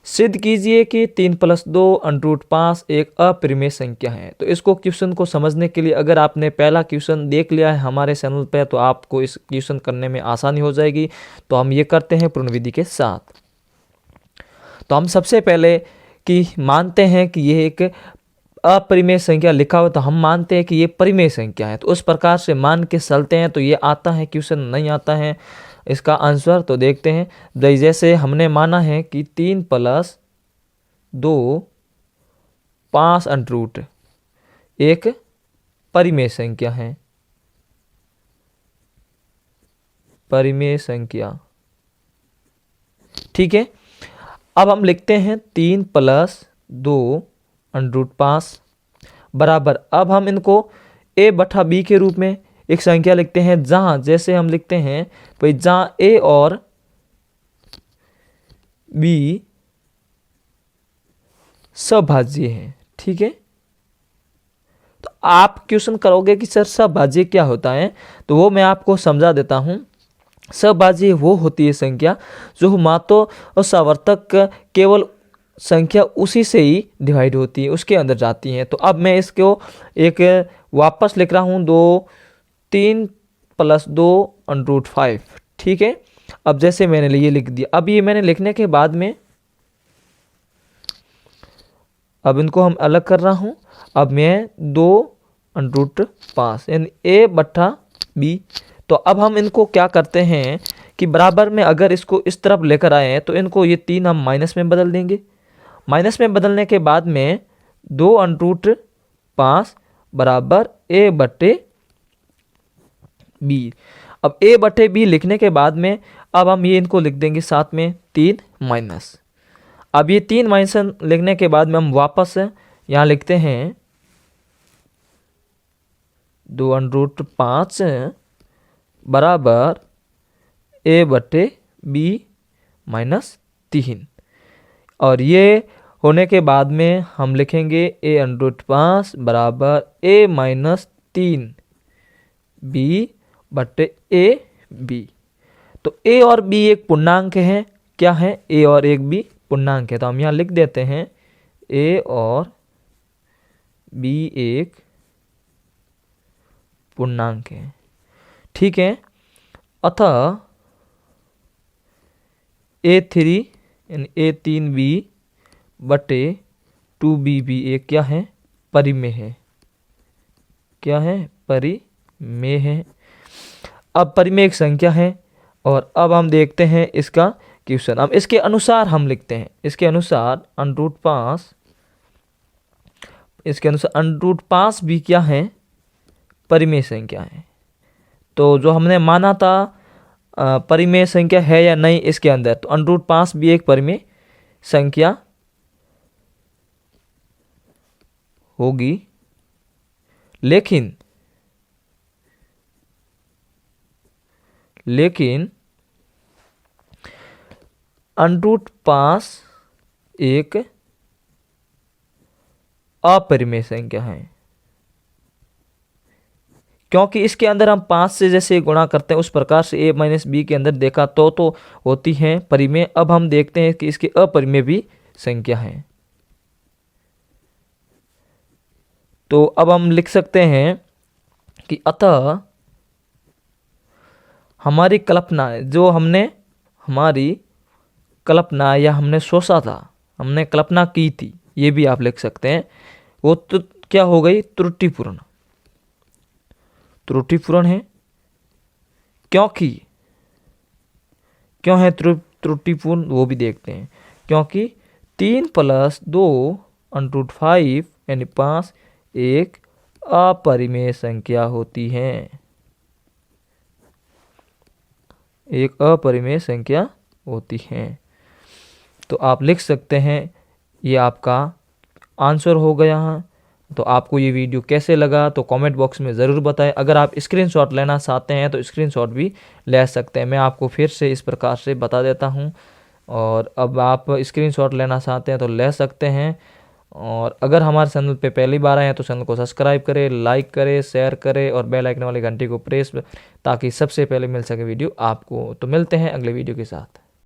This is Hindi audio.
सिद्ध कीजिए कि 3+2√5 एक अपरिमेय संख्या है। तो इसको क्वेश्चन को समझने के लिए अगर आपने पहला क्वेश्चन देख लिया है हमारे चैनल पे तो आपको इस क्वेश्चन करने में आसानी हो जाएगी। तो हम ये करते हैं पूर्ण विधि के साथ। तो हम सबसे पहले कि मानते हैं कि ये एक अपरिमेय संख्या लिखा हो तो हम मानते हैं कि ये परिमेय संख्या है। तो उस प्रकार से मान के चलते हैं तो ये आता है, क्वेश्चन नहीं आता है इसका आंसर। तो देखते हैं, जैसे हमने माना है कि 3+2=5 एक परिमेय संख्या है, परिमेय संख्या, ठीक है। अब हम लिखते हैं 3+2√5 बराबर, अब हम इनको a/b के रूप में एक संख्या लिखते हैं, जहां जैसे हम लिखते हैं भाई जहां a और b सभाज्य है, ठीक है। तो आप क्वेश्चन करोगे कि सर सभाज्य क्या होता है, तो वो मैं आपको समझा देता हूं। सभाज्य वो होती है संख्या जो मातो और सावर्तक केवल संख्या उसी से ही डिवाइड होती है, उसके अंदर जाती है। तो अब मैं इसको एक वापस लिख रहा हूँ 3+2√5, ठीक है। अब जैसे मैंने ये लिख दिया, अब ये मैंने लिखने के बाद में अब इनको हम अलग कर रहा हूँ। अब मैं 2√5 यानी a/b। तो अब हम इनको क्या करते हैं कि बराबर में अगर इसको इस तरफ लेकर आए हैं तो इनको ये 3 हम माइनस में बदल देंगे। माइनस में बदलने के बाद में 2√5 बराबर a/b। अब a/b लिखने के बाद में अब हम ये इनको लिख देंगे साथ में 3 माइनस। अब ये 3 माइनस लिखने के बाद में हम वापस यहाँ लिखते हैं 2√5 बराबर a/b-3। और ये होने के बाद में हम लिखेंगे a√5 बराबर a-3 b/ab। तो a और b एक पूर्णांक है, क्या है, a और एक b पूर्णांक है। तो हम यहाँ लिख देते हैं a और b एक पूर्णांक है, ठीक है। अतः a3 यानी a3b/2b भी एक क्या है, परिमेय है, क्या है, परिमेय है। अब परिमेय एक संख्या है और अब हम देखते हैं इसका क्वेश्चन। अब इसके अनुसार हम लिखते हैं, इसके अनुसार √5 भी क्या है, परिमेय संख्या है। तो जो हमने माना था परिमेय संख्या है या नहीं इसके अंदर, तो √5 भी एक परिमेय संख्या होगी। लेकिन √5 एक अपरिमेय संख्या है, क्योंकि इसके अंदर हम 5 से जैसे गुणा करते हैं उस प्रकार से a-b के अंदर देखा तो होती है परिमेय। अब हम देखते हैं कि इसके अपरिमेय भी संख्या है। तो अब हम लिख सकते हैं कि अतः हमारी कल्पना जो हमारी कल्पना या हमने सोचा था, हमने कल्पना की थी, ये भी आप लिख सकते हैं, वो तो क्या हो गई, त्रुटिपूर्ण है। क्यों है त्रुटिपूर्ण वो भी देखते हैं, क्योंकि 3+2√5 यानी 5 एक अपरिमेय संख्या होती है, एक अपरिमेय संख्या होती है। तो आप लिख सकते हैं, ये आपका आंसर हो गया है। तो आपको ये वीडियो कैसे लगा तो कमेंट बॉक्स में ज़रूर बताएं। अगर आप स्क्रीनशॉट लेना चाहते हैं तो स्क्रीनशॉट भी ले सकते हैं। मैं आपको फिर से इस प्रकार से बता देता हूं, और अब आप स्क्रीनशॉट लेना चाहते हैं तो ले सकते हैं। और अगर हमारे चैनल पे पहली बार आए हैं तो चैनल को सब्सक्राइब करें, लाइक करें, शेयर करें और बेल आइकन वाली घंटी को प्रेस, ताकि सबसे पहले मिल सके वीडियो आपको। तो मिलते हैं अगले वीडियो के साथ।